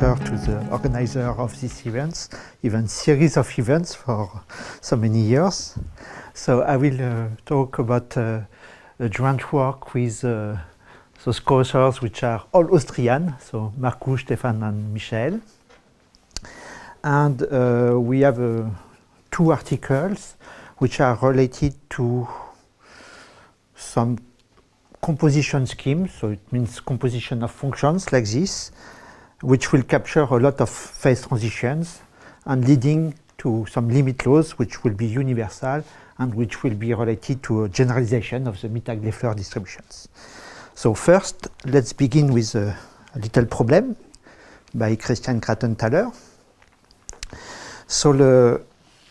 lecture to the organizer of these events, even series of events for so many years. So I will talk about a joint work with those co-authors which are all Austrian, so Marcus, Stefan and Michel. And we have two articles which are related to some composition schemes, so it means composition of functions like this, which will capture a lot of phase transitions and leading to some limit laws which will be universal and which will be related to a generalization of the Mittag-Leffler distributions. So first, let's begin with a little problem by Christian Kratenthaler. So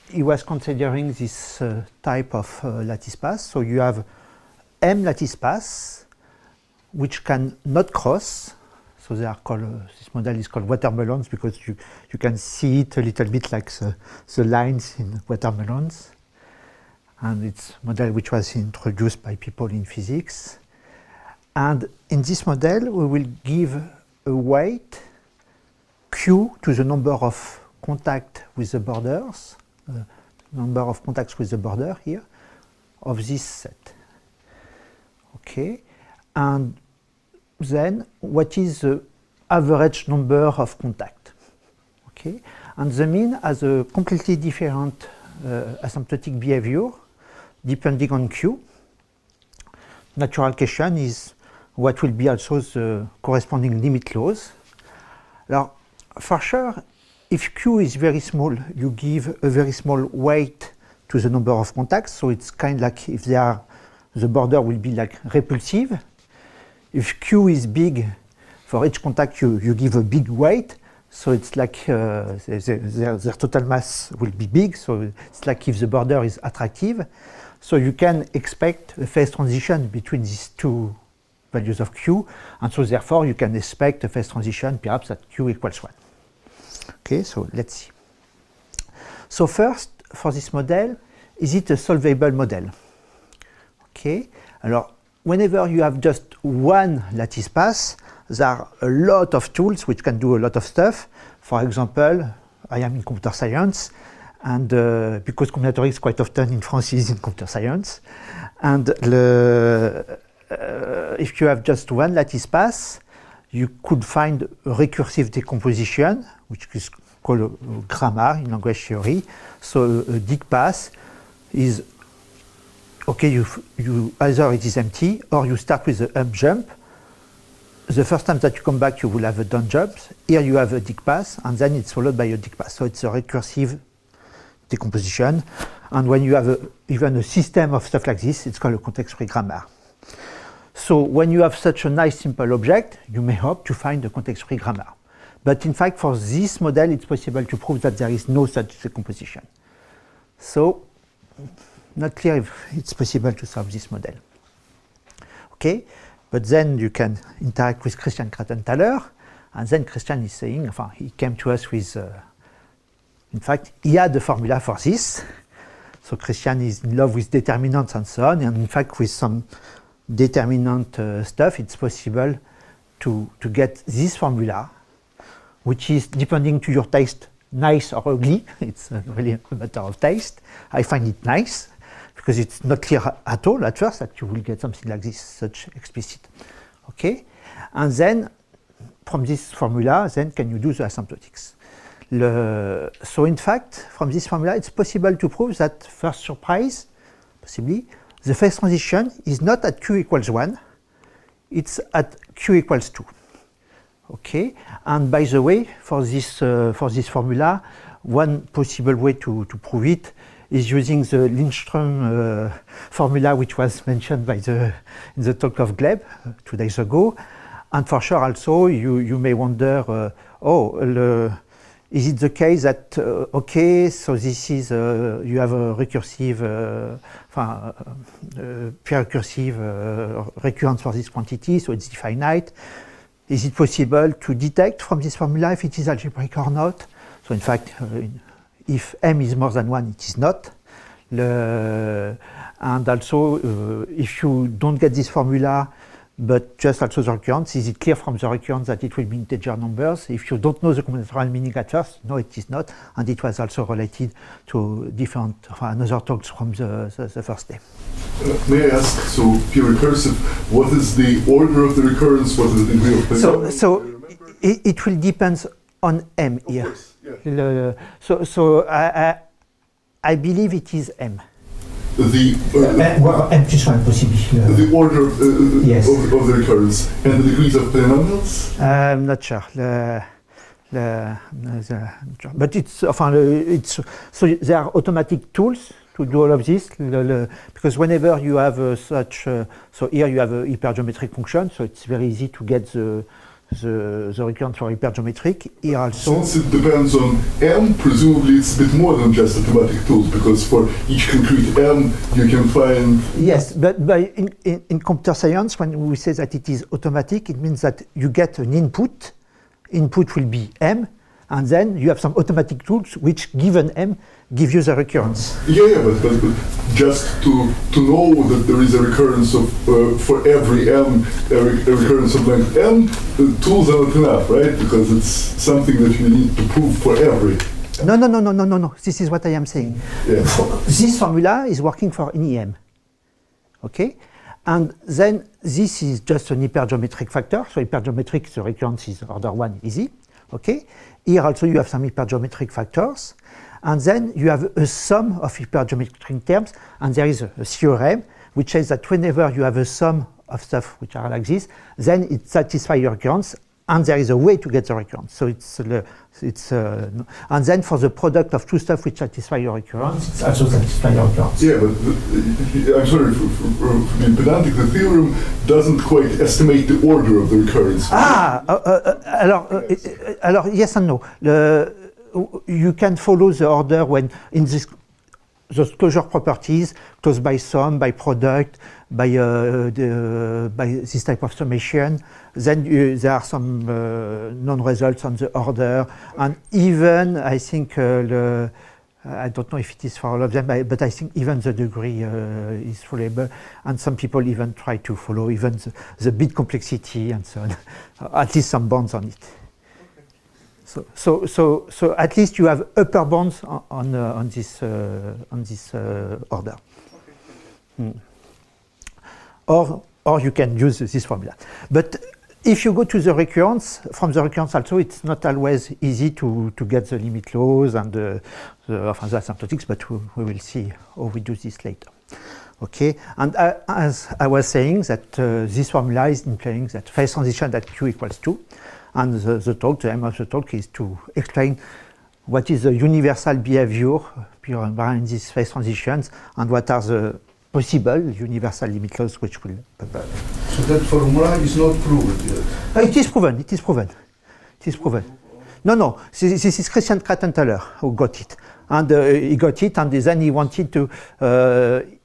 he was considering this type of lattice path. So you have M lattice paths which can not cross. So they are called, this model is called watermelons because you can see it a little bit like the lines in watermelons. And it's a model which was introduced by people in physics. And in this model, we will give a weight Q to the number of contacts with the borders, number of contacts with the border here, of this set. Okay, and then what is the average number of contacts? Okay, and the mean has a completely different asymptotic behavior depending on Q. Natural question is what will be also the corresponding limit laws. Now, for sure, if Q is very small, you give a very small weight to the number of contacts. So it's kind of like if they are, the border will be like repulsive. If Q is big, for each contact you give a big weight. So it's like their total mass will be big. So it's like if the border is attractive. So you can expect a phase transition between these two values of Q. And so therefore you can expect a phase transition perhaps at Q equals 1. Okay, so let's see. So first, for this model, is it a solvable model? Okay, alors whenever you have just one lattice path, there are a lot of tools which can do a lot of stuff. For example, I am in computer science, and because combinatorics quite often in France is in computer science, and if you have just one lattice path, you could find a recursive decomposition, which is called a grammar in language theory. So a dig path is, okay, you either it is empty or you start with a up jump. The first time that you come back, you will have a down jump. Here you have a dig path, and then it's followed by a dig path. So it's a recursive decomposition. And when you have even a system of stuff like this, it's called a context-free grammar. So when you have such a nice simple object, you may hope to find a context-free grammar. But in fact, for this model, it's possible to prove that there is no such decomposition. So, not clear if it's possible to solve this model. Okay, but then you can interact with Christian Kratenthaler, and then Christian is saying, enfin, he came to us with, in fact, he had the formula for this. So Christian is in love with determinants and so on, and in fact, with some determinant stuff, it's possible to get this formula, which is, depending to your taste, nice or ugly. It's really a matter of taste. I find it nice, because it's not clear at all at first that you will get something like this, such explicit. Okay? And then, from this formula, then can you do the asymptotics? So in fact, from this formula, it's possible to prove that, first surprise, possibly, the phase transition is not at Q equals 1, it's at Q equals 2. Okay, and by the way, for this formula, one possible way to prove it is using the Lindström formula, which was mentioned by in the talk of Gleb 2 days ago. And for sure, also, you may wonder, is it the case that, okay, so this is, you have a recursive, pure recursive recurrence for this quantity, so it's finite. Is it possible to detect from this formula if it is algebraic or not? So in fact, if m is more than 1, it is not. And also, if you don't get this formula, but just also the recurrence. Is it clear from the recurrence that it will be integer numbers? If you don't know the combinatorial meaning at first, no, it is not, and it was also related to different another talks from the first day. May I ask, so P recursive, what is the order of the recurrence? What is the degree of polynomial? So it will depend on M here. Of course, yeah. So I believe it is M. Well, M plus 1 possibly. The order yes. of the recurrence and the degrees of polynomials? I'm not sure. But it's so there are automatic tools to do all of this because whenever you have so here you have a hypergeometric function, so it's very easy to get the recurrence for hypergeometric. Here also, since it depends on M, presumably it's a bit more than just automatic tools, because for each concrete M you can find... Yes, but in computer science, when we say that it is automatic, it means that you get an input. Input will be M, and then you have some automatic tools which, given M, give you the recurrence. Yeah, but just to know that there is a recurrence of for every M, a recurrence of length M, the tools are not enough, right? Because it's something that you need to prove for every. No. This is what I am saying. Yeah. This formula is working for any M. Okay? And then this is just an hypergeometric factor. So hypergeometric, the recurrence is order 1, easy. Okay? Here also you have some hypergeometric factors. And then you have a sum of hypergeometric terms, and there is a theorem which says that whenever you have a sum of stuff which are like this, then it satisfies your recurrence, and there is a way to get the recurrence. So and then for the product of two stuff which satisfy your recurrence, it's also satisfy your recurrence. Yeah, but I'm sorry for being pedantic. The theorem doesn't quite estimate the order of the recurrence. Alors yes and no. You can follow the order when in the closure properties, closed by sum, by product, by this type of summation. Then there are some non-results on the order, and even I think I don't know if it is for all of them, but I think even the degree is followable, and some people even try to follow even the bit complexity and so on. At least some bounds on it. So at least you have upper bounds on this order. Okay. Or you can use this formula. But if you go to the recurrence, from the recurrence also, it's not always easy to get the limit laws and the asymptotics, but we will see how we do this later. Okay, and as I was saying, that this formula is implying that phase transition at Q equals 2. And the aim of the talk is to explain what is the universal behavior behind these phase transitions and what are the possible universal limit laws which will. So that formula is not proven yet? It is proven. It is proven. It is proven. No. This is Christian Kratenthaler who got it, and he got it, and then he wanted to.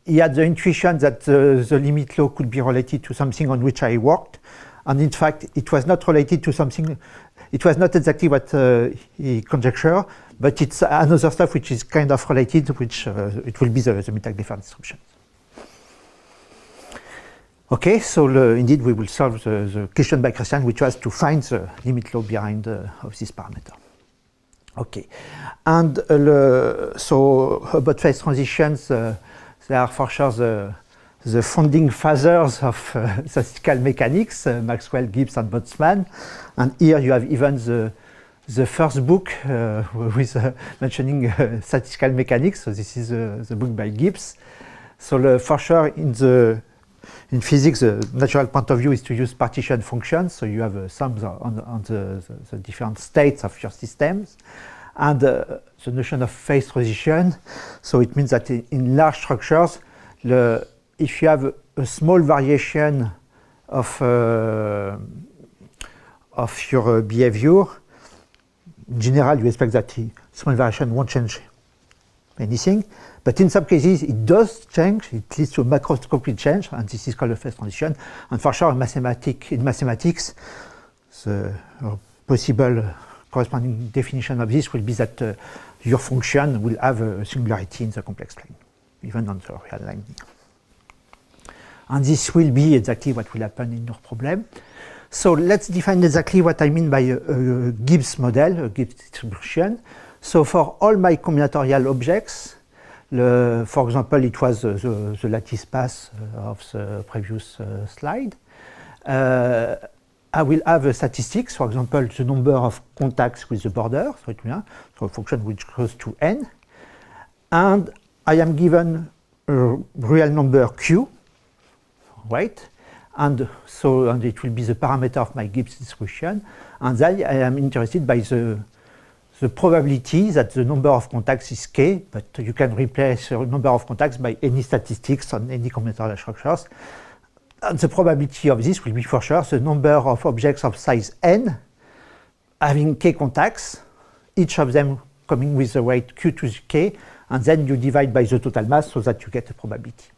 He had the intuition that the limit law could be related to something on which I worked. And in fact, it was not related to something, it was not exactly what he conjectured, but it's another stuff which is kind of related, which it will be the Mittag-Leffert distribution. Okay, so indeed we will solve the question by Christian, which was to find the limit law behind of this parameter. Okay, and so about phase transitions, there are for sure the founding fathers of statistical mechanics, Maxwell, Gibbs, and Boltzmann. And here you have even the first book with mentioning statistical mechanics. So this is the book by Gibbs. So for sure in physics, the natural point of view is to use partition functions. So you have sums on the different states of your systems. And the notion of phase transition, so it means that in large structures, if you have a small variation of your behavior, in general, you expect that the small variation won't change anything. But in some cases, it does change. It leads to a macroscopic change, and this is called a phase transition. And for sure, in mathematics, the possible corresponding definition of this will be that your function will have a singularity in the complex plane, even on the real line. And this will be exactly what will happen in your problem. So let's define exactly what I mean by a Gibbs model, a Gibbs distribution. So for all my combinatorial objects, for example, it was the lattice path of the previous slide. I will have a statistics, for example, the number of contacts with the border, so a function which goes to n. And I am given a real number q, right? And it will be the parameter of my Gibbs distribution. And then I am interested by the probability that the number of contacts is k, but you can replace the number of contacts by any statistics on any combinatorial structures. And the probability of this will be for sure the number of objects of size n having k contacts, each of them coming with the weight q to the k, and then you divide by the total mass so that you get a probability.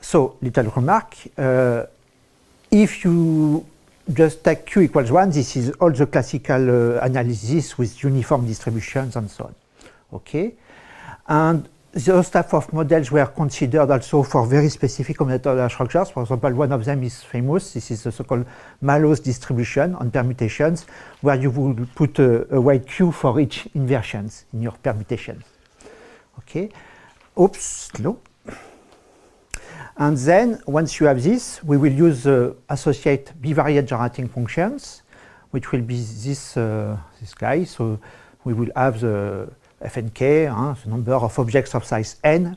So, little remark, if you just take q equals 1, this is all the classical analysis with uniform distributions and so on. Okay? And those type of models were considered also for very specific combinatorial structures. For example, one of them is famous. This is the so-called Mallows distribution on permutations, where you would put a weight q for each inversions in your permutation. Okay? Oops, slow. And then, once you have this, we will use associate bivariate generating functions, which will be this guy. So we will have the fnk, the number of objects of size n,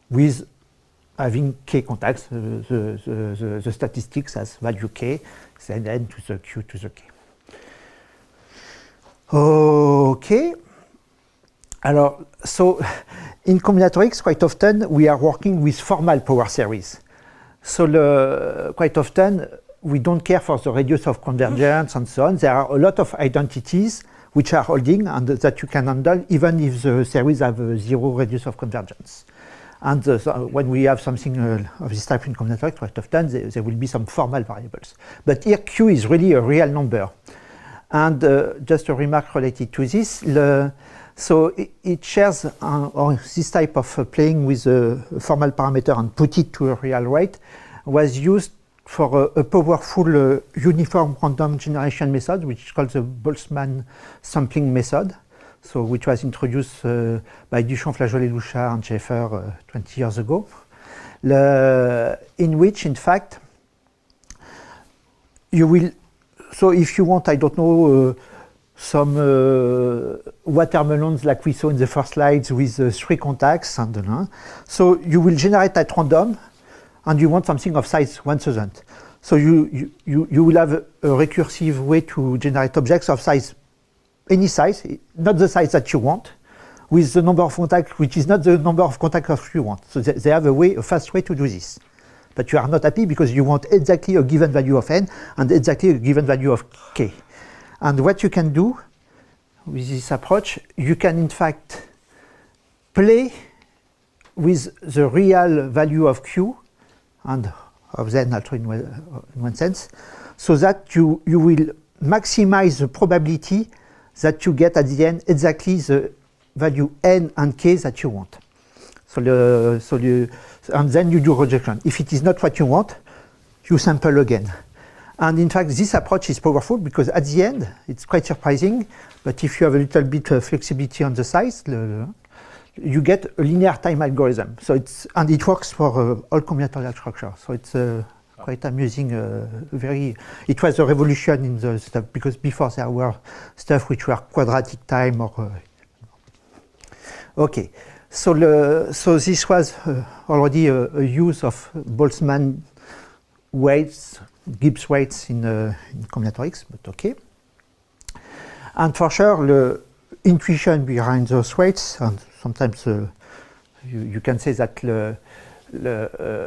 with having k contacts, the statistics as value k, then n to the q to the k. Okay. Alors, so in combinatorics, quite often we are working with formal power series. So quite often we don't care for the radius of convergence and so on. There are a lot of identities which are holding and that you can handle even if the series have zero radius of convergence. And so when we have something of this type in combinatorics, quite often there will be some formal variables. But here Q is really a real number. And just a remark related to this, so it shares this type of playing with a formal parameter and put it to a real weight was used for a powerful uniform random generation method, which is called the Boltzmann sampling method, so which was introduced by Duchamp, Flageolet, Louchard, and Schaeffer 20 years ago, in which, in fact, you will, so if you want, I don't know, some watermelons like we saw in the first slides with 3 contacts, and so you will generate at random, and you want something of size 1000. So you will have a recursive way to generate objects of size, any size, not the size that you want, with the number of contacts, which is not the number of contacts you want. So they have a fast way to do this. But you are not happy because you want exactly a given value of n and exactly a given value of k. And what you can do with this approach, you can in fact play with the real value of q and of z also in one sense, so that you will maximize the probability that you get at the end exactly the value n and k that you want. And then you do rejection. If it is not what you want, you sample again. And in fact, this approach is powerful because at the end, it's quite surprising, but if you have a little bit of flexibility on the size, you get a linear time algorithm. So and it works for all combinatorial structures. So it's quite amusing. It was a revolution in the stuff because before there were stuff which were quadratic time or. Okay, so this was already a use of Boltzmann weights, Gibbs weights in combinatorics, but okay. And for sure, the intuition behind those weights, and sometimes you can say that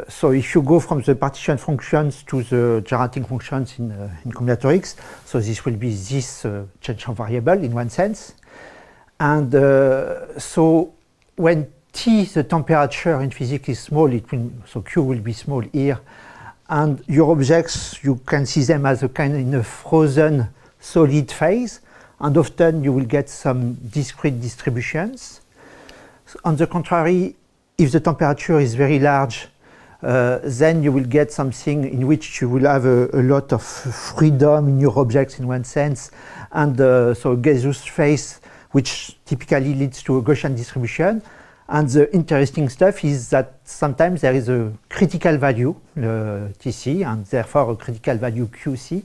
so if you go from the partition functions to the generating functions in combinatorics, so this will be this change of variable in one sense. And so when T, the temperature in physics, is small, so Q will be small here. And your objects, you can see them as a kind of in a frozen solid phase. And often you will get some discrete distributions. So on the contrary, if the temperature is very large, then you will get something in which you will have a lot of freedom in your objects in one sense, and so a gaseous phase, which typically leads to a Gaussian distribution. And the interesting stuff is that sometimes there is a critical value, Tc, and therefore a critical value Qc,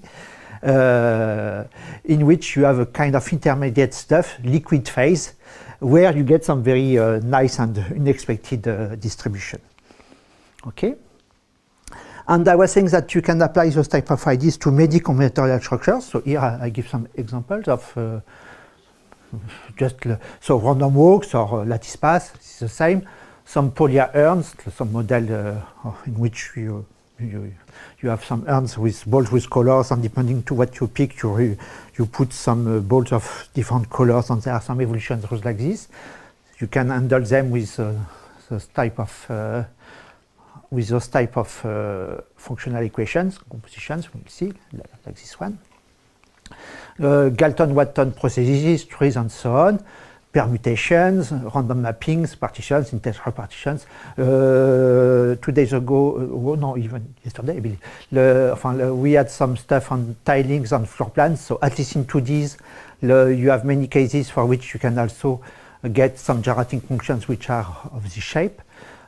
in which you have a kind of intermediate stuff, liquid phase, where you get some very nice and unexpected distribution. Okay? And I was saying that you can apply those type of ideas to many combinatorial structures. So here I give some examples of so random walks or lattice paths, it's the same. Some Polya urns, some model in which you have some urns with balls with colors, and depending to what you pick, you put some balls of different colors, and there are some evolution rules like this. You can handle them with those type of functional equations, compositions. We'll see, like this one. Galton-Watson processes, trees, and so on, permutations, random mappings, partitions, integral partitions. 2 days ago, no, even yesterday, I believe, we had some stuff on tilings and floor plans. So at least in 2Ds, you have many cases for which you can also get some generating functions which are of this shape.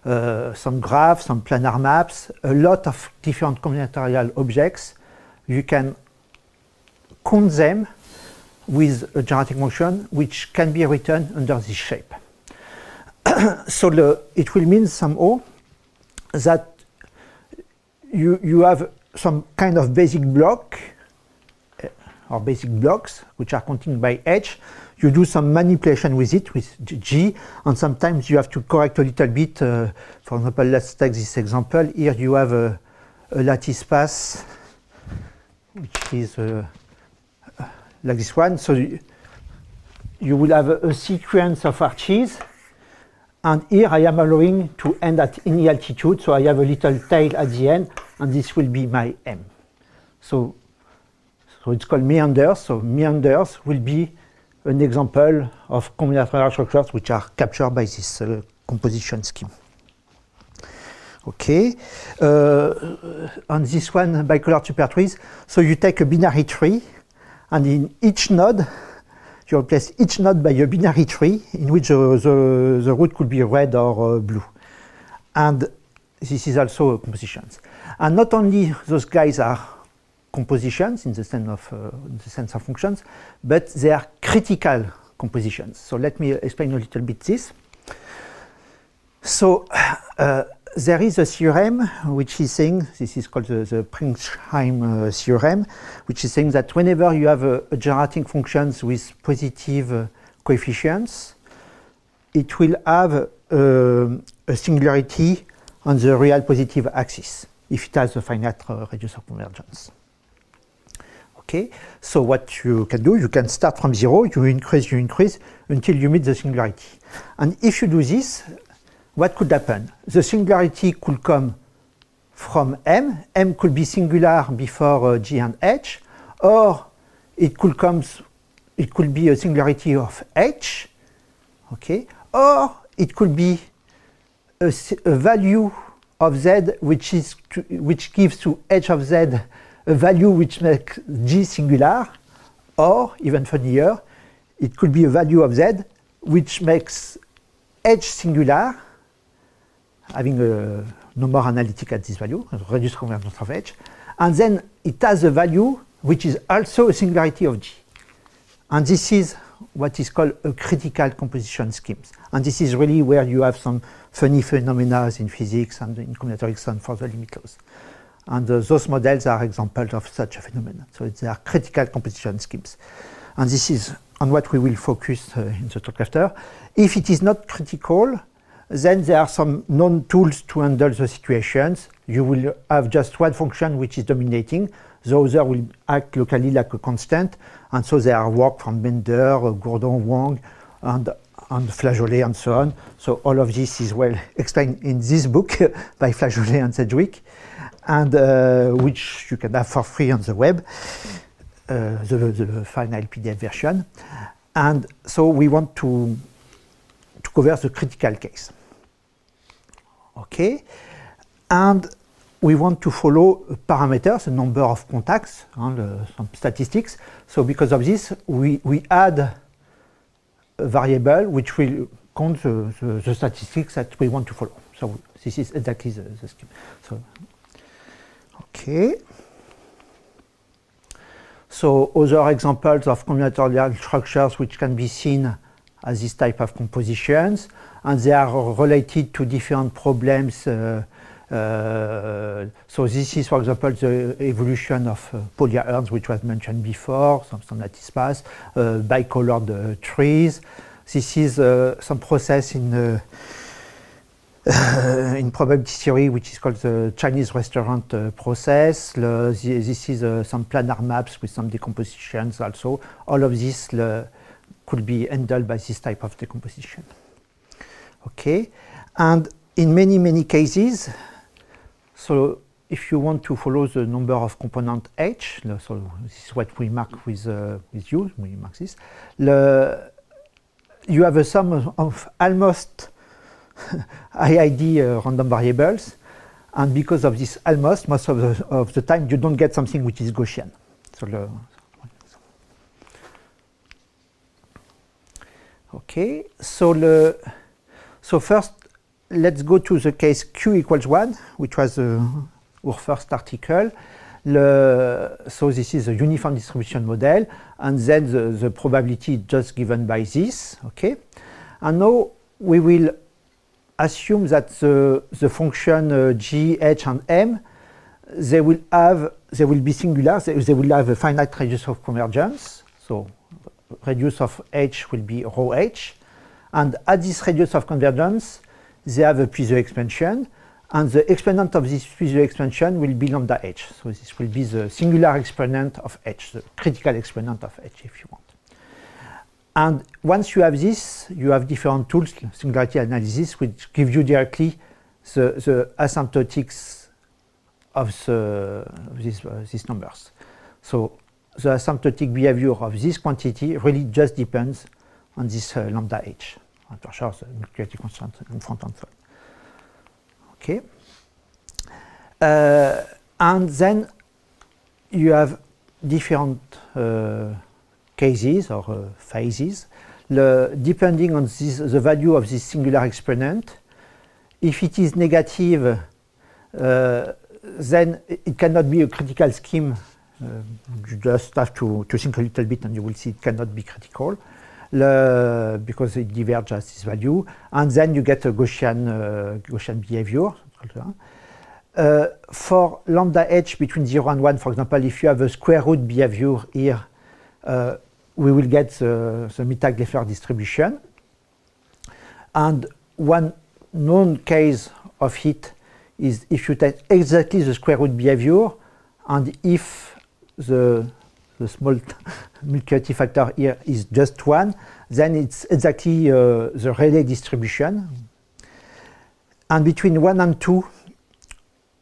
Some graphs, some planar maps, a lot of different combinatorial objects. You can count them with a generating function which can be written under this shape. So it will mean somehow that you have some kind of basic block or basic blocks which are counted by h. You do some manipulation with it, with G, and sometimes you have to correct a little bit. For example, let's take this example. Here you have a lattice path, which is like this one. So you will have a sequence of arches, and here I am allowing to end at any altitude, so I have a little tail at the end, and this will be my M. So it's called meanders. So meanders will be an example of combinatorial structures which are captured by this composition scheme. Okay, on this one, bicolor supertrees, so you take a binary tree, and in each node, you replace each node by a binary tree in which the root could be red or blue. And this is also compositions. And not only those guys are compositions in the sense of functions, but they are critical compositions. So let me explain a little bit this. So there is a theorem which is saying, this is called the Pringsheim theorem, which is saying that whenever you have a generating functions with positive coefficients, it will have a singularity on the real positive axis if it has a finite radius of convergence. Okay, so what you can do, you can start from 0, you increase until you meet the singularity. And if you do this, what could happen? The singularity could come from M. M could be singular before G and H, or it could be a singularity of H, okay, or it could be a value of Z which gives to H of Z a value which makes G singular, or, even funnier, it could be a value of Z which makes H singular, having no more analytic at this value, reduced convergence of H, and then it has a value which is also a singularity of G. And this is what is called a critical composition schemes. And this is really where you have some funny phenomena in physics and in combinatorics and for the limit laws. And those models are examples of such a phenomenon. So they are critical composition schemes. And this is on what we will focus in the talk after. If it is not critical, then there are some known tools to handle the situations. You will have just one function which is dominating. The other will act locally like a constant. And so there are work from Bender, Gourdon, Wang, and Flageolet, and so on. So all of this is well explained in this book by Flageolet and Sedgwick, and which you can have for free on the web, the final PDF version. And so we want to cover the critical case. Okay, And we want to follow parameters, a number of contacts, some statistics. So because of this, we add a variable which will count the statistics that we want to follow. So this is exactly the scheme. So, okay. So other examples of combinatorial structures which can be seen as this type of compositions, and they are related to different problems. So this is, for example, the evolution of polyaerns, which was mentioned before, some standard space, bicolored trees. This is some process in probability theory, which is called the Chinese restaurant process. This is some planar maps with some decompositions also. All of this could be handled by this type of decomposition. Okay, and in many cases, so if you want to follow the number of component H, so this is what we mark with U, we mark this, you have a sum of almost IID random variables, and because of this almost, most of the time you don't get something which is Gaussian. Okay, so first let's go to the case Q equals 1, which was our first article. So this is a uniform distribution model, and then the probability just given by this. Okay, and now we will assume that the function G, H, and M, they will be singular. They will have a finite radius of convergence. So radius of H will be rho H, and at this radius of convergence, they have a Puiseux expansion, and the exponent of this Puiseux expansion will be lambda H. So this will be the singular exponent of H, the critical exponent of H, if you want. And once you have this, you have different tools, singularity analysis, which give you directly the asymptotics of these numbers. So the asymptotic behavior of this quantity really just depends on this lambda H. For sure, the multiplicative constant in front and front. Okay. And then you have different cases or phases, depending on the value of this singular exponent. If it is negative, then it cannot be a critical scheme. You just have to think a little bit and you will see it cannot be critical because it diverges this value. And then you get a Gaussian behavior. For lambda h between 0 and 1, for example, if you have a square root behavior here, we will get the Mittag-Leffler distribution. And one known case of it is if you take exactly the square root behavior, and if the small multiplicative factor here is just 1, then it's exactly the Rayleigh distribution. And between 1 and 2,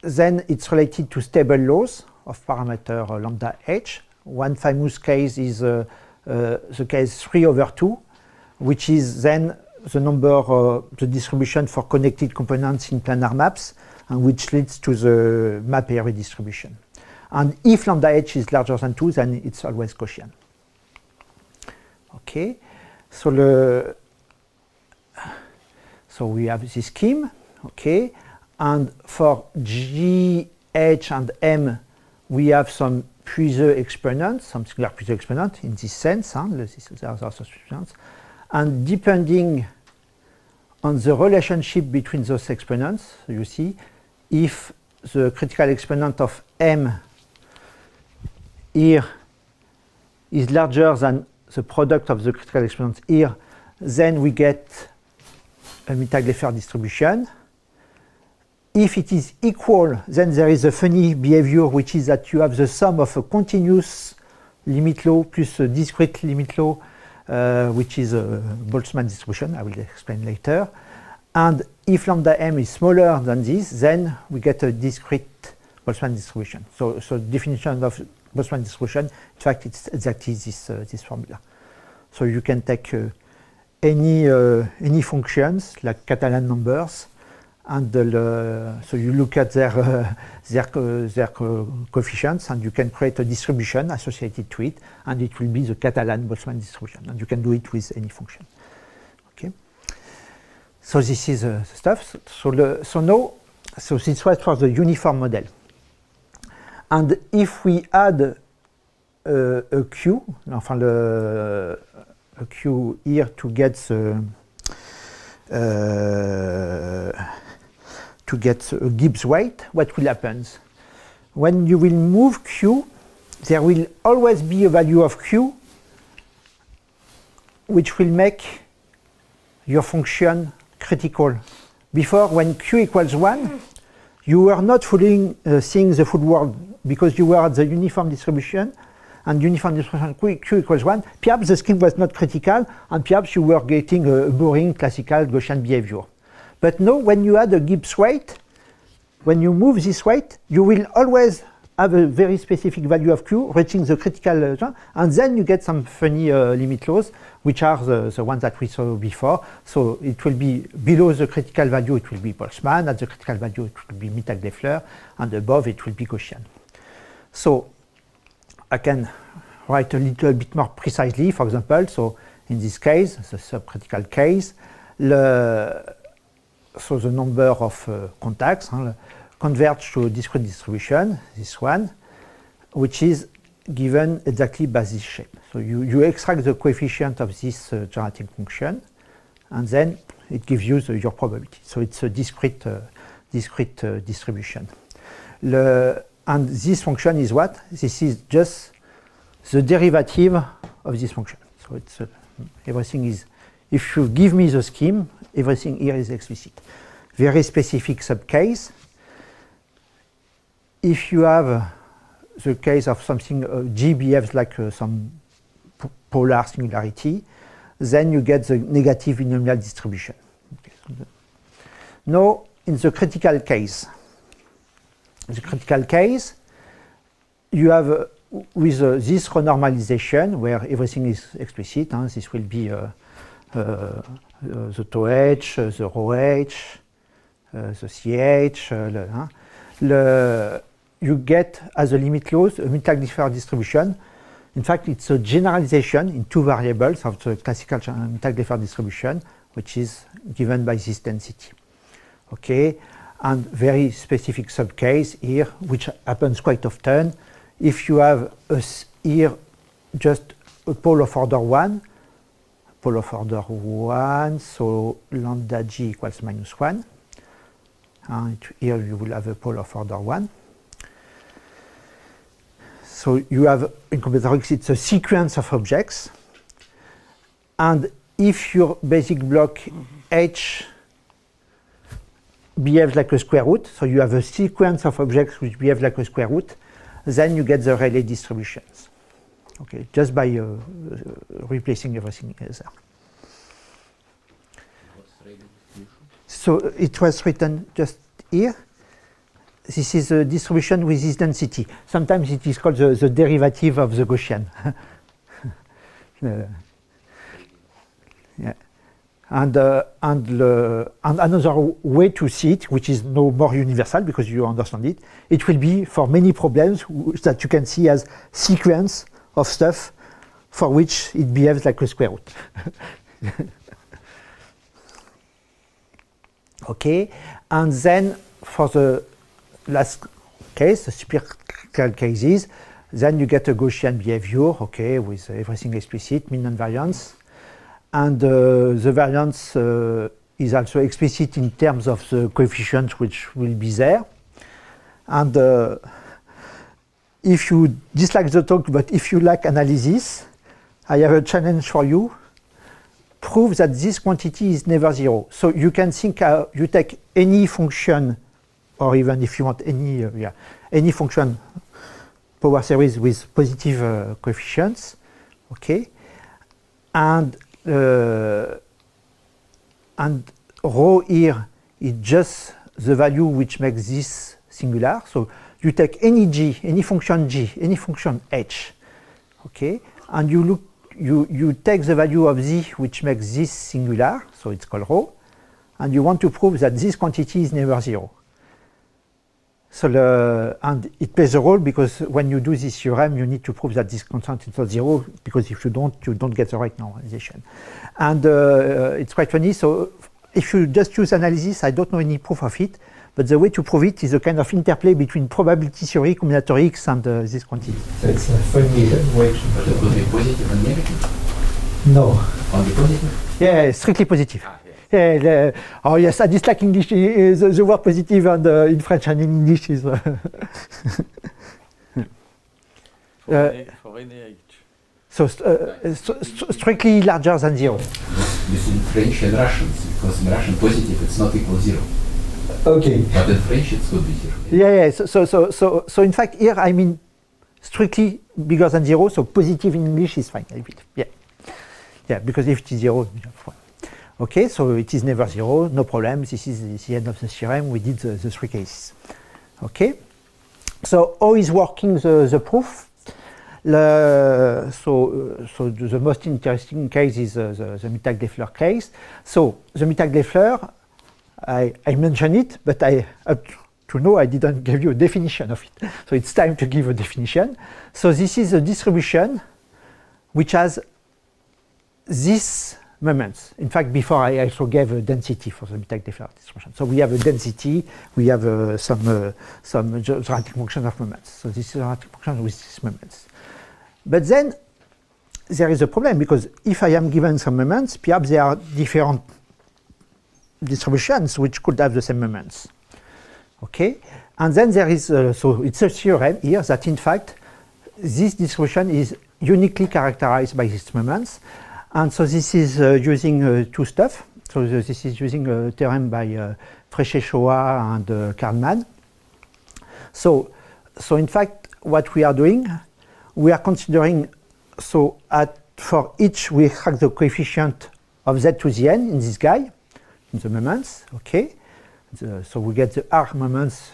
then it's related to stable laws of parameter lambda h. One famous case is the case 3/2, which is then the number, the distribution for connected components in planar maps, and which leads to the map area distribution. And if lambda h is larger than 2, then it's always Gaussian. Okay, so we have this scheme. Okay, and for G, H, and M, we have some Puiseux exponents, some singular Puiseux exponent in this sense. There are also exponents, and depending on the relationship between those exponents, you see, if the critical exponent of M here is larger than the product of the critical exponents here, then we get a Mittag-Leffler distribution. If it is equal, then there is a funny behavior, which is that you have the sum of a continuous limit law plus a discrete limit law, which is a Boltzmann distribution. I will explain later. And if lambda m is smaller than this, then we get a discrete Boltzmann distribution. So the definition of Boltzmann distribution, in fact, it's exactly this formula. So you can take any functions like Catalan numbers, and so you look at their coefficients, and you can create a distribution associated to it, and it will be the Catalan-Boltzmann distribution, and you can do it with any function. Okay. So this is the stuff. So this was for the uniform model. And if we add a Q, enfin a Q here to get a Gibbs weight, what will happen? When you will move Q, there will always be a value of Q which will make your function critical. Before, when Q equals 1, you were not fully seeing the full world because you were at the uniform distribution, and uniform distribution Q equals 1. Perhaps the scheme was not critical, and perhaps you were getting a boring classical Gaussian behavior. But now, when you add a Gibbs weight, when you move this weight, you will always have a very specific value of Q reaching the critical, and then you get some funny limit laws, which are the ones that we saw before. So it will be below the critical value, it will be Boltzmann, at the critical value, it will be Mittag-Leffler, and above, it will be Gaussian. So I can write a little bit more precisely, for example, so in this case, the subcritical case, so the number of contacts converge to a discrete distribution, this one, which is given exactly by this shape. So you extract the coefficient of this generating function, and then it gives you your probability. So it's a discrete distribution. And this function is what? This is just the derivative of this function. So it's everything is, if you give me the scheme, everything here is explicit. Very specific subcase. If you have the case of something, G behaves like some polar singularity, then you get the negative binomial distribution. Okay, so now, in the critical case, you have with this renormalization where everything is explicit, this will be the tau h, the rho h, the ch, you get as a limit laws a Mittag-Leffler distribution. In fact, it's a generalization in two variables of the classical Mittag-Leffler distribution, which is given by this density. Okay, and very specific subcase here, which happens quite often. If you have here just a pole of order 1, so lambda g equals -1. And here you will have a pole of order 1. So you have in combinatorics, it's a sequence of objects. And if your basic block H behaves like a square root, so you have a sequence of objects which behave like a square root, then you get the Rayleigh distributions. Okay, just by replacing everything there. So it was written just here. This is a distribution with this density. Sometimes it is called the derivative of the Gaussian. Yeah. And another way to see it, which is no more universal because you understand it, it will be for many problems that you can see as sequence of stuff for which it behaves like a square root. Okay, and then for the last case, the supercritical cases, then you get a Gaussian behavior, okay, with everything explicit, mean and variance. And the variance is also explicit in terms of the coefficients which will be there. And if you dislike the talk, but if you like analysis, I have a challenge for you. Prove that this quantity is never 0. So you can think you take any function, or even if you want any function power series with positive coefficients, okay, and rho here is just the value which makes this singular. So you take any g, any function g, any function h, okay, and you look. You take the value of z which makes this singular, so it's called rho, and you want to prove that this quantity is never 0. So and it plays a role because when you do this theorem, you need to prove that this constant is not 0, because if you don't get the right normalization. And it's quite funny. So if you just use analysis, I don't know any proof of it, but the way to prove it is a kind of interplay between probability theory, combinatorics, and this quantity. So it's a funny way to... But it will be positive and negative? No. Only positive? Yeah, strictly positive. Yeah, oh yes, I dislike English. The word positive and in French and in English is. For any age. So strictly larger than 0. Between French and Russians, because in Russian positive it's not equal 0. Okay. But in French it could be 0. Yeah. So in fact here I mean strictly bigger than 0. So positive in English is fine. I believe. Yeah, because if it is 0, fine. Okay, so it is never 0, no problem. This is the end of the theorem. We did the 3 cases. Okay, so how is working the proof? So the most interesting case is the Mittag-Leffler case. So the Mittag-Leffler, I mentioned it, but up to now I didn't give you a definition of it. So it's time to give a definition. So this is a distribution which has this moments. In fact, before I also gave a density for the Mittag-Leffler distribution. So we have a density, we have some quadratic function of moments. So this is a quadratic function with these moments. But then there is a problem, because if I am given some moments, perhaps there are different distributions which could have the same moments. Okay, and then there is so it's a theorem here that in fact this distribution is uniquely characterized by these moments. And so this is using two stuff. So this is using a theorem by Frechet-Shoa and Kalman. So in fact, what we are doing, we are considering, so for each we extract the coefficient of z to the n in this guy, in the moments, okay? So we get the R moments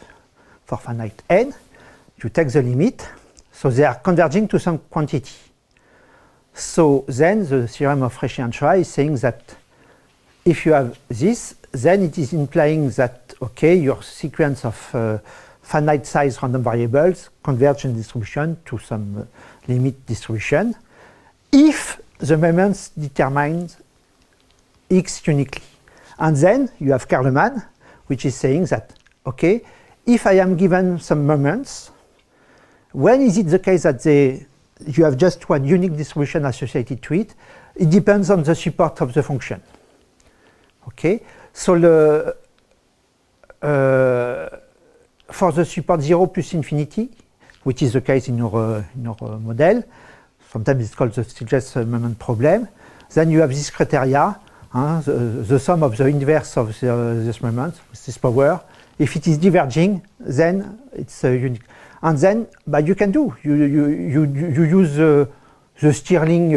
for finite n. You take the limit. So they are converging to some quantity. So then the theorem of Frechet and Shoa is saying that if you have this, then it is implying that, okay, your sequence of finite size random variables converge in distribution to some limit distribution if the moments determine x uniquely. And then you have Kalman, which is saying that, okay, if I am given some moments, when is it the case that you have just one unique distribution associated to it? It depends on the support of the function. Okay, so for the support 0 plus infinity, which is the case in our model, sometimes it's called the Stiglitz moment problem, then you have this criteria, the sum of the inverse of this moment with this power. If it is diverging, then it's unique. And then, but you can do, you use the Stirling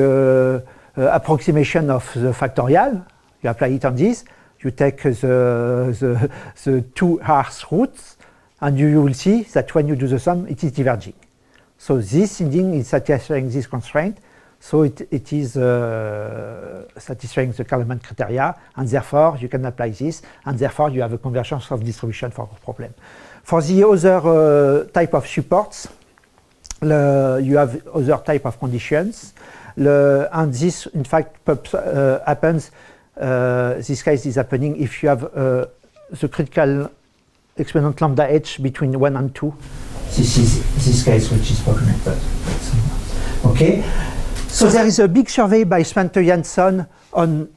approximation of the factorial, you apply it on this, you take the two R's roots, and you will see that when you do the sum, it is diverging. So this indeed is satisfying this constraint, so it is satisfying the Kalman criteria, and therefore you can apply this, and therefore you have a convergence of distribution for our problem. For the other type of supports, you have other type of conditions, and this in fact happens, this case is happening if you have the critical exponent lambda h between 1 and 2. This is this case which is documented. Okay, so there is a big survey by Svante Jansson on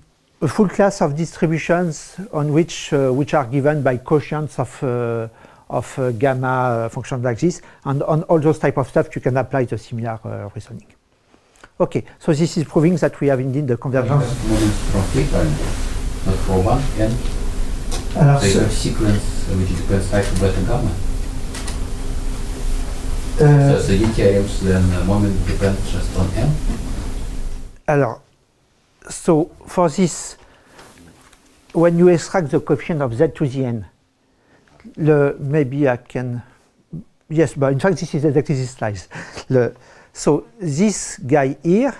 a full class of distributions on which are given by quotients of gamma functions like this, and on all those type of stuff you can apply the similar reasoning. Okay, so this is proving that we have indeed the convergence. From free time, not from one and so you have sequence which depends alpha, beta, gamma. So the theorems then moment depends just on m. Alors, so for this, when you extract the coefficient of z to the n, maybe I can, yes, but in fact this is exactly this slide. So this guy here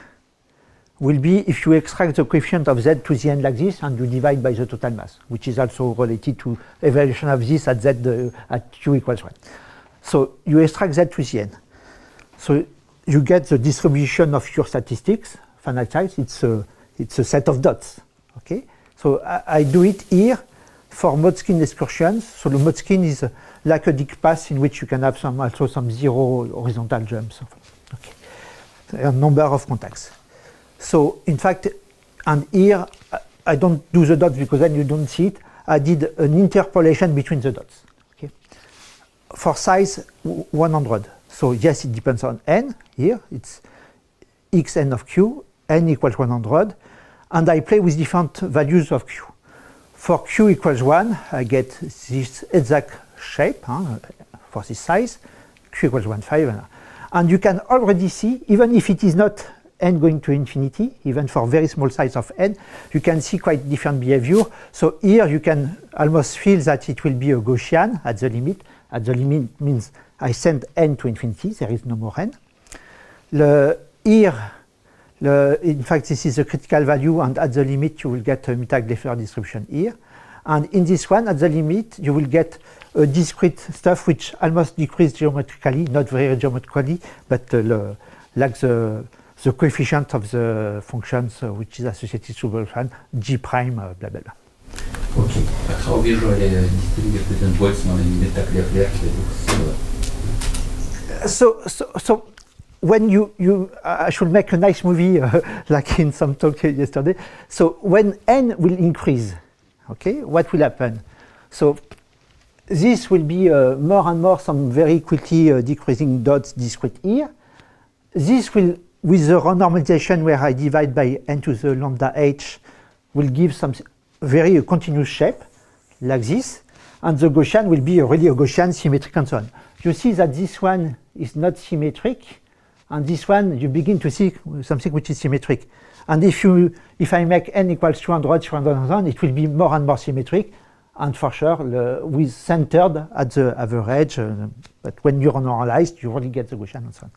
will be if you extract the coefficient of z to the n like this and you divide by the total mass, which is also related to evaluation of this at z at q equals 1. So you extract z to the n. So you get the distribution of your statistics, finite size. It's a set of dots. Okay. So I do it here for Motzkin excursions. So the Motzkin is like a disk pass in which you can have also some zero horizontal jumps. Okay. A number of contacts. So in fact, and here I don't do the dots because then you don't see it. I did an interpolation between the dots. Okay. For size 100. So yes, it depends on n. Here it's xn of q, n equals 100, and I play with different values of q. For q equals 1, I get this exact shape for this size, q equals 1,5. And you can already see, even if it is not n going to infinity, even for very small size of n, you can see quite different behavior. So here you can almost feel that it will be a Gaussian at the limit. At the limit means I send n to infinity, there is no more n. In fact, this is a critical value, and at the limit you will get a Mittag-Leffler distribution here. And in this one, at the limit, you will get a discrete stuff which almost decreases geometrically, not very geometrically, but like the coefficient of the functions which is associated to the function, g prime, blah, blah, blah. Okay. How visually distinguish between Boltzmann and Mittag-Leffler? So when I should make a nice movie like in some talk yesterday. So when n will increase, okay, what will happen? So this will be more and more some very quickly decreasing dots discrete here. This will, with the renormalization where I divide by n to the lambda h, will give some very continuous shape like this, and the Gaussian will be really a Gaussian symmetric and so on. You see that this one is not symmetric, and this one you begin to see something which is symmetric. And if I make n equals 200, 200, it will be more and more symmetric, and for sure with centered at the average. But when you normalize, you really get the Gaussian and so on.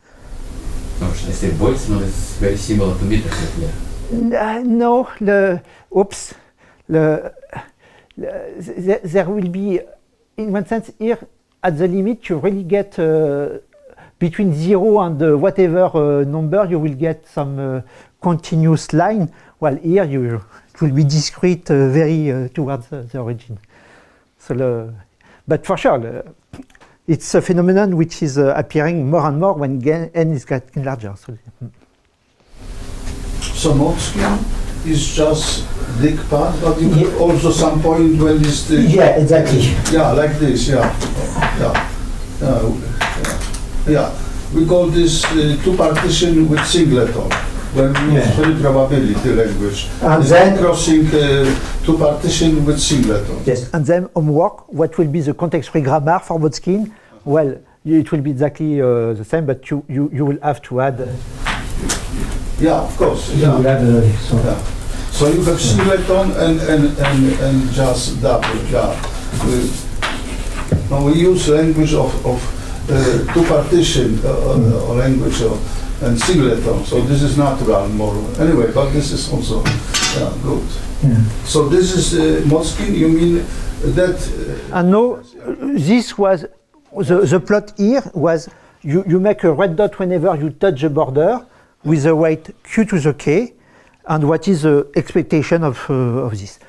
No, should I say Boltzmann is very similar to Mittag-Leffler? No, there will be, in one sense, here at the limit you really get between 0 and whatever number you will get some continuous line, while here it will be discrete very towards the origin. So but for sure, it's a phenomenon which is appearing more and more when n is getting larger. So Motzkin is just disk path, but you have also some point when it's Yeah, exactly. yeah, like this, yeah. We call this two partition with singleton when we use free probability language. And it's then crossing two partition with singleton. Yes, and then homework, what will be the context-free grammar for Motzkin? Well, it will be exactly the same, but you will have to add. Yeah, of course. you Yeah. will have Yeah. So you have singleton and just double. Yeah. Now we use language of two partition or language and singleton. So this is natural more. Anyway, but this is also good. Yeah. So this is Motzkin. You mean that? And now, this was the plot here was you make a red dot whenever you touch the border with the weight q to the k, and what is the expectation of this,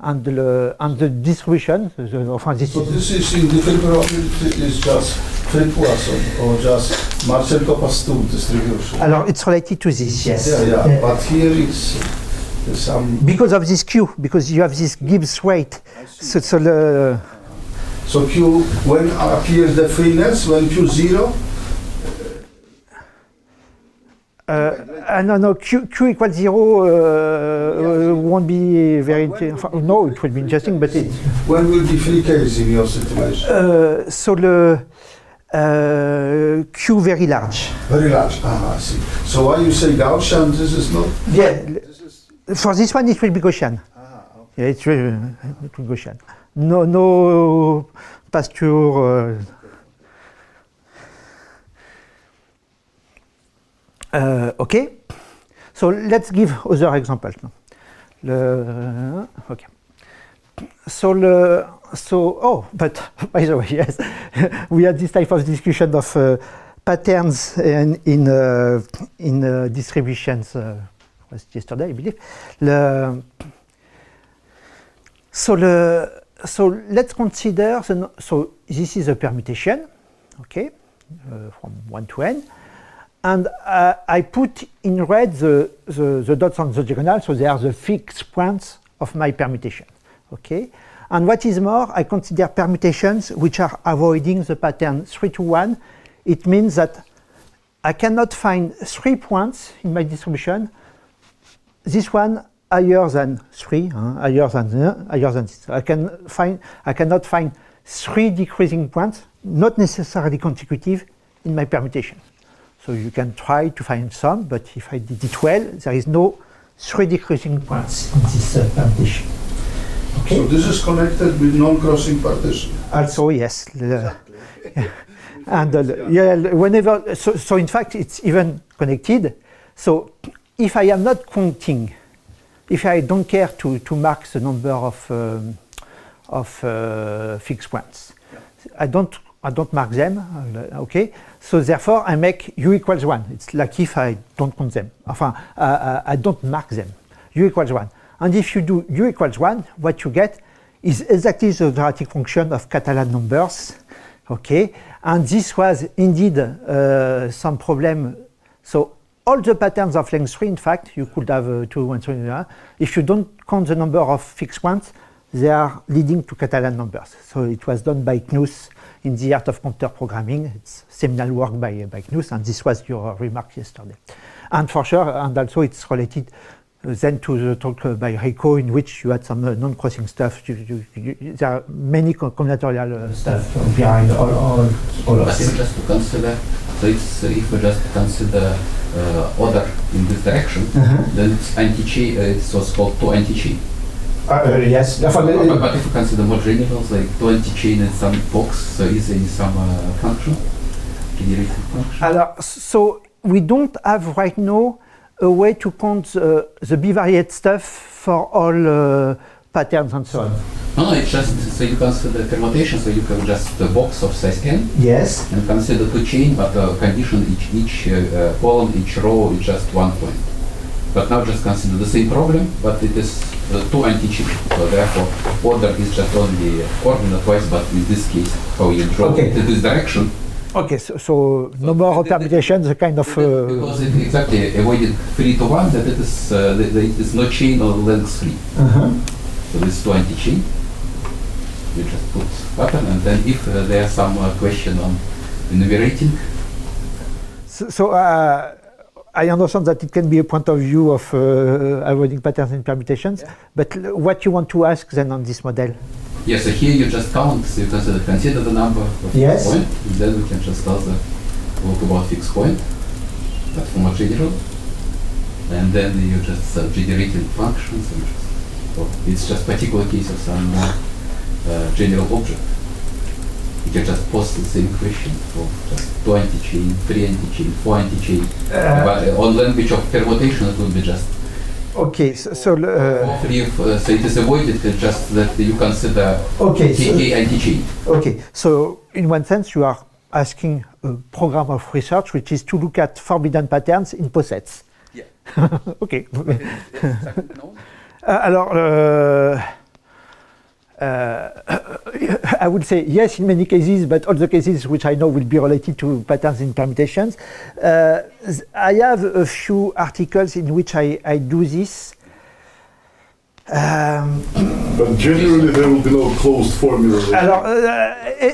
and the distribution. So this is in different probability is just free Poisson or just Marchenko-Pastur distribution. Alors, it's related to this, yes. Yeah. But here it's some. Because of this q, because you have this Gibbs weight. So Q, when appears the freeness, when Q 0? No, Q equals 0 won't be very. No, it will be interesting, but it. When will be free case in your situation? So Q very large. Very large. I see. So why you say Gaussian? This is not. Yeah. For this one, it will be Gaussian. Okay. Yeah, it will be Gaussian. No Pastur. Okay. So let's give other examples now. Okay. So but by the way, yes, we had this type of discussion of patterns in distributions. Was yesterday, I believe. So let's consider so this is a permutation, okay, from 1 to n, and I put in red the dots on the diagonal, so they are the fixed points of my permutation, okay. And what is more, I consider permutations which are avoiding the pattern 3 to 1. It means that I cannot find 3 points in my distribution. This one higher than 3, higher than this. I cannot find 3 decreasing points, not necessarily consecutive, in my permutation. So you can try to find some, but if I did it well, there is no 3 decreasing points in this permutation. Okay. So this is connected with non-crossing partition. Also, yes. And yeah, whenever, so in fact, it's even connected. So if I am not counting, if I don't care to mark the number of fixed points, I don't mark them. Okay. So therefore, I make u equals 1. It's like if I don't count them. Enfin, I don't mark them. U equals 1. And if you do u equals 1, what you get is exactly the quadratic function of Catalan numbers. Okay, and this was indeed some problem. So all the patterns of length 3, in fact, you could have 2, 1, 3, if you don't count the number of fixed points, they are leading to Catalan numbers. So it was done by Knuth in The Art of Counter Programming. It's seminal work by Knuth, and this was your remark yesterday. And for sure, and also it's related then to the talk by Rico, in which you had some non-crossing stuff. There are many combinatorial stuff behind all of But this. if just to consider, so it's, if we just consider order in this direction, then it's anti-chain, it's what's called 2 anti-chain. Yes. But if you consider more general, like 2 anti-chain in some box, so is there some function, generating function? So we don't have right now a way to count the bivariate stuff for all patterns and so on. No, it's just, so you consider permutation, so you can just a box of size n, Yes. and consider 2 chain, but condition each column, each row is just 1 point. But now just consider the same problem, but it is 2 anti-chain. So therefore, order is just only coordinate wise, but in this case, how you draw it in this direction. Okay, so no more permutations, a kind of... because it exactly avoided 3 to 1, that it is no chain or length 3. So this is 2 anti-chain. You just put pattern, and then if there's some question on enumerating. So I understand that it can be a point of view of avoiding patterns in permutations, but what you want to ask then on this model? Yes, so here you just count, so you consider the number of fixed point, and then we can just also talk about fixed point, but for more general, and then you just generating functions, and so it's just particular case of some general object. You can just post the same question for just 2 anti-chain, 3 anti-chain, 4 anti-chain, but on language of permutation it would be just Okay, so it is avoided just that you consider KK anti-chain. Okay, so in one sense you are asking a program of research which is to look at forbidden patterns in posets. Yeah. Okay. No? Alors, I would say yes in many cases, but all the cases which I know will be related to patterns in permutations. I have a few articles in which I do this. But generally there will be no closed formula. Alors,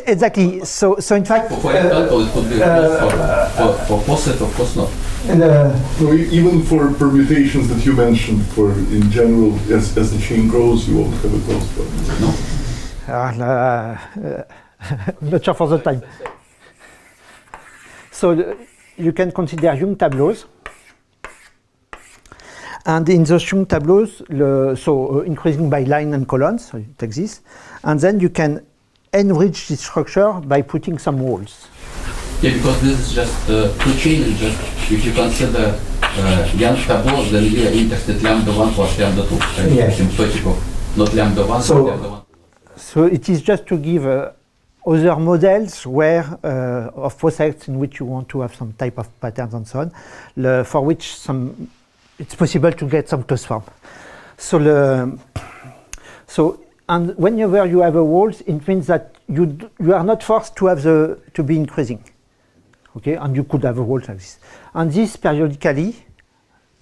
exactly. So in fact, For example, it could be for poset, of course not. No, even for permutations that you mentioned, for in general, as the chain grows, you won't have a closed formula. No. I'm not sure for the time. So you can consider Young tableaus. And in those Young tableaus, increasing by line and columns, so you take this, and then you can enrich this structure by putting some walls. Yeah, because this is just 2 chain, just if you consider young tableau, then you are interested lambda 1 plus lambda 2. And Yes. symptotic of not lambda 1, So- but lambda 1. So it is just to give other models where of process in which you want to have some type of patterns and so on, for which it's possible to get some closed form. And whenever you have a walls, it means that you are not forced to have to be increasing. Okay, and you could have a walls like this. And this periodically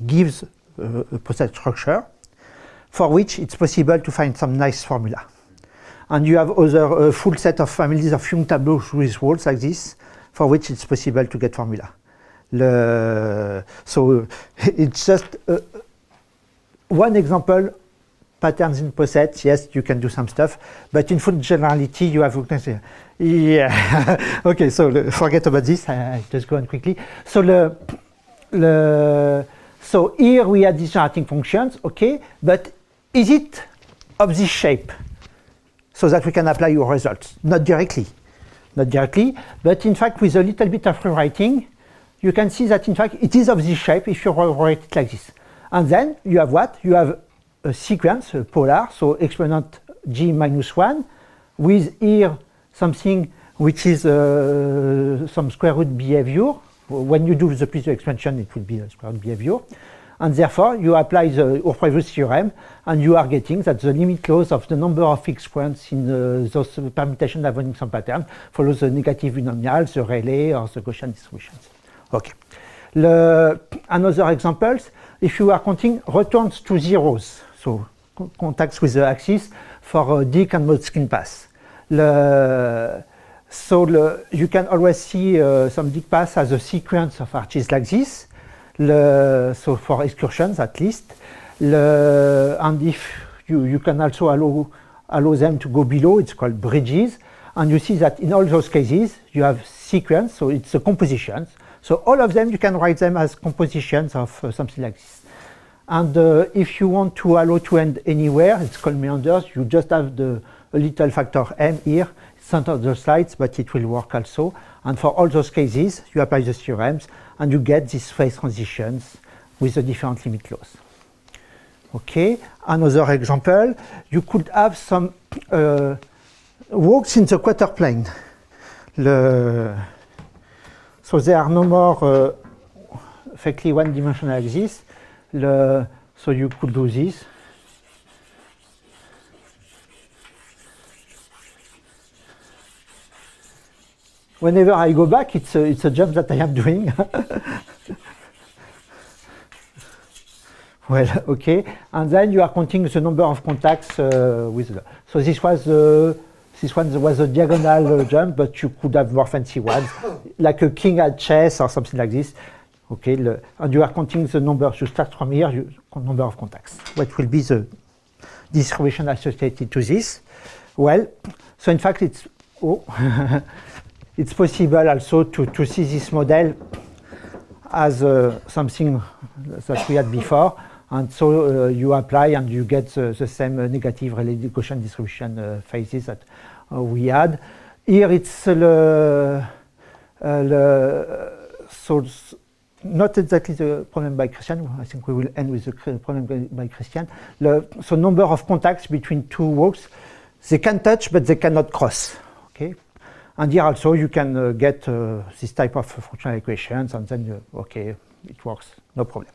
gives a process structure for which it's possible to find some nice formula. And you have other full set of families of Young tableaus with walls like this, for which it's possible to get formula. So it's just one example. Patterns in POSET, yes, you can do some stuff, but in full generality, you have yeah. Okay, so forget about this. I just go on quickly. So so here we have these generating functions, okay, but is it of this shape so that we can apply your results? Not directly, but in fact, with a little bit of rewriting, you can see that in fact it is of this shape if you rewrite it like this. And then you have what? You have a sequence, a polar, so exponent g minus 1, with here something which is some square root behavior. When you do the previous expansion, it will be a square root behavior. And therefore, you apply our previous theorem, and you are getting that the limit clause of the number of fixed points in those permutations having some pattern follows the negative binomial, the Rayleigh, or the Gaussian distributions. Okay. Another examples, if you are counting returns to zeros, so contacts with the axis for Dick and Motzkin pass. You can always see some Dick pass as a sequence of arches like this. So for excursions at least. And if you can also allow them to go below, it's called bridges. And you see that in all those cases, you have sequence, so it's a compositions. So all of them, you can write them as compositions of something like this. And if you want to allow to end anywhere, it's called meanders. You just have a little factor m here, center of the slides, but it will work also. And for all those cases, you apply the theorems, and you get these phase transitions with the different limit clause. Okay, another example, you could have some walks in the quarter plane. So there are no more effectively one-dimensional axis. So you could do this. Whenever I go back, it's a jump that I am doing. Well, okay, and then you are counting the number of contacts with. So this one was a diagonal jump, but you could have more fancy ones, like a king at chess or something like this. Okay, and you are counting the numbers. You start from here, number of contacts. What will be the distribution associated to this? Well, so in fact, it's possible also to see this model as something that we had before, and so you apply and you get the same negative related Gaussian distribution phases that we had. Here it's so not exactly the problem by Christian. I think we will end with the problem by Christian. So number of contacts between two walks, they can touch but they cannot cross. Okay, and here also you can get this type of functional equations, and then okay, it works, no problem.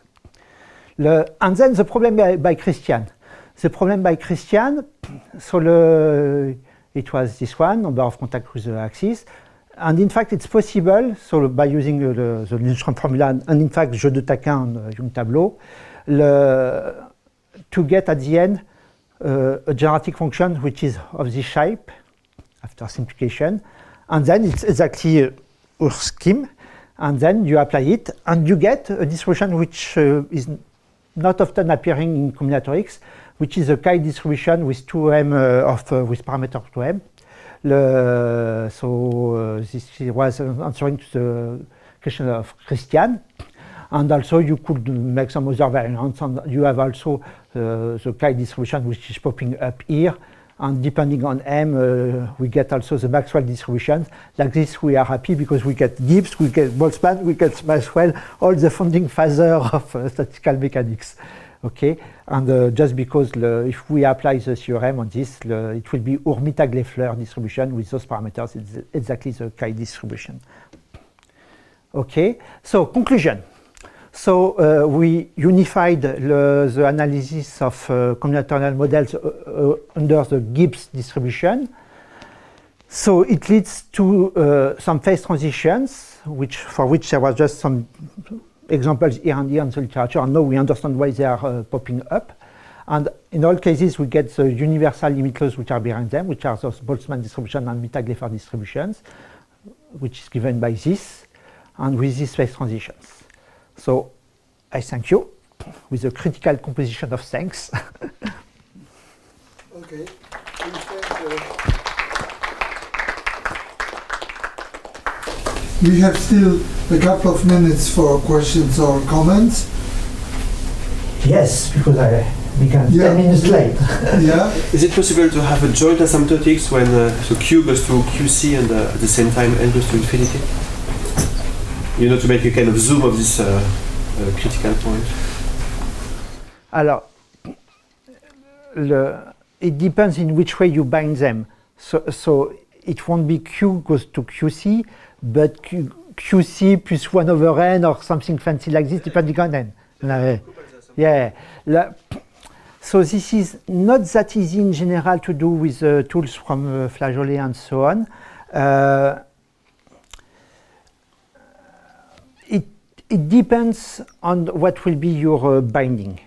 And then the problem by Christian. The problem by Christian, so it was this one, number of contacts with the axis. And in fact, it's possible, so by using the Lindström formula, and in fact, jeu de taquin on Young tableau, to get at the end a geometric function which is of this shape after simplification. And then it's exactly our scheme. And then you apply it, and you get a distribution which is not often appearing in combinatorics, which is a chi distribution with 2m with parameter 2m. This was answering to the question of Christian, and also you could make some other variants, and you have also the chi distribution which is popping up here, And depending on M, we get also the Maxwell distribution. Like this, we are happy because we get Gibbs, we get Boltzmann, we get Maxwell, all the founding father of statistical mechanics. Okay, and just because if we apply the theorem on this, it will be Mittag-Leffler distribution with those parameters. It's exactly the Chi distribution. Okay, so conclusion. So we unified the analysis of combinatorial models under the Gibbs distribution. So it leads to some phase transitions, for which there was just some examples here and here in the literature, and now we understand why they are popping up. And in all cases, we get the universal limit laws which are behind them, which are those Boltzmann distribution and Mittag-Leffler distributions, which is given by this, and with these phase transitions. So I thank you with a critical composition of thanks. Okay. We have still a couple of minutes for questions or comments. Yes, because I began 10 minutes late. Yeah. Is it possible to have a joint asymptotics when so Q goes to QC and at the same time N goes to infinity? You know, to make a kind of zoom of this critical point. Alors, it depends in which way you bind them. So it won't be Q goes to QC, but QC plus 1 over N or something fancy like this, depending on N. Yeah. So this is not that easy in general to do with tools from Flageolet and so on. It depends on what will be your binding.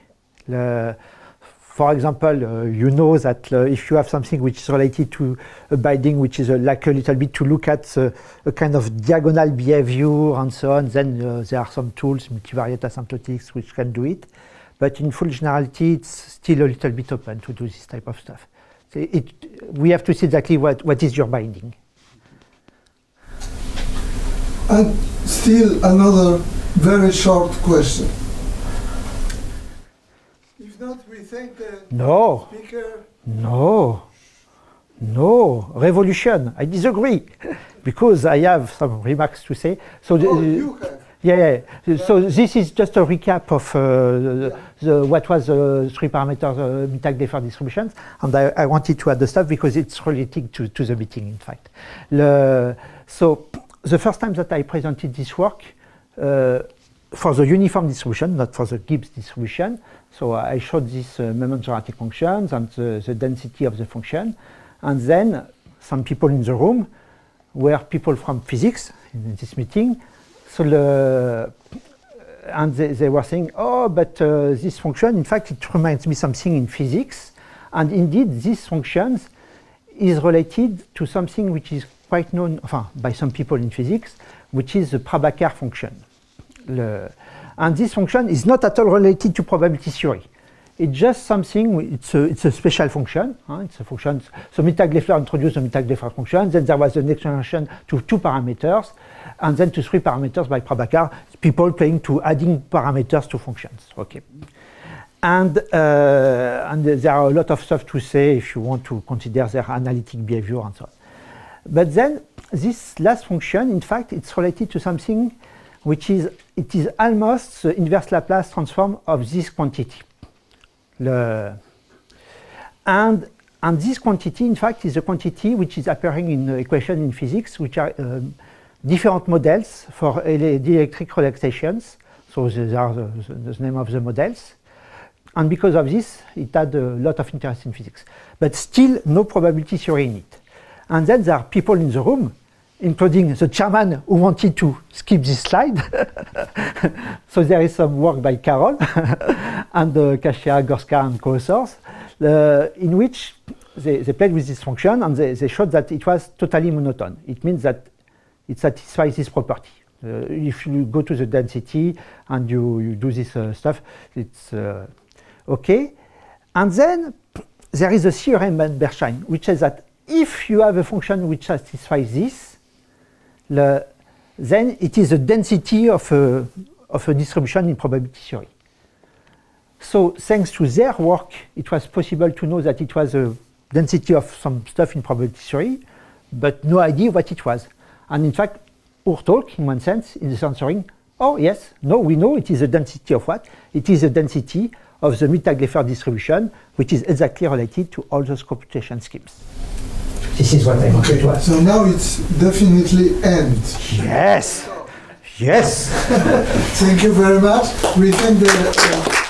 For example, you know that if you have something which is related to a binding, which is like a little bit to look at a kind of diagonal behavior and so on, then there are some tools, multivariate asymptotics, which can do it. But in full generality, it's still a little bit open to do this type of stuff. So we have to see exactly what is your binding. And still another very short question. If not, we thank the speaker. No, revolution. I disagree because I have some remarks to say. So you have. Yeah. So this is just a recap of what was the 3 parameters Mittag-Leffler distributions, and I wanted to add the stuff because it's related to the meeting, in fact. So the first time that I presented this work for the uniform distribution, not for the Gibbs distribution, so I showed these moment-generating functions and the density of the function, and then some people in the room were people from physics in this meeting. So and they were saying, oh, but this function, in fact, it reminds me something in physics. And indeed, this function is related to something which is quite known by some people in physics, which is the Prabhakar function. And this function is not at all related to probability theory. It's just something, it's a special function. It's a function. So Mittag-Leffler introduced the Mittag-Leffler function. Then there was an extension to 2 parameters, and then to 3 parameters by Prabhakar. People playing to adding parameters to functions. Okay. And there are a lot of stuff to say if you want to consider their analytic behavior and so on. But then this last function, in fact, it's related to something which is almost the inverse Laplace transform of this quantity. And this quantity, in fact, is a quantity which is appearing in the equation in physics, which are different models for dielectric relaxations. So these are the name of the models. And because of this, it had a lot of interest in physics. But still, no probability theory in it. And then there are people in the room, including the chairman who wanted to skip this slide. So there is some work by Carol and Kasia, Gorska, and co-authors, in which they played with this function and they showed that it was totally monotone. It means that it satisfies this property. If you go to the density and you do this stuff, it's okay. And then there is a theorem by Bernstein, which says that if you have a function which satisfies this, then it is the density of a distribution in probability theory. So thanks to their work, it was possible to know that it was a density of some stuff in probability theory, but no idea what it was. And in fact, our talk, in one sense, is answering, oh yes, no, we know it is a density of what? It is a density of the Mittag-Leffler distribution, which is exactly related to all those computation schemes. This is what I wanted to ask. So now it's definitely end. Yes! Yes! Thank you very much. We thank the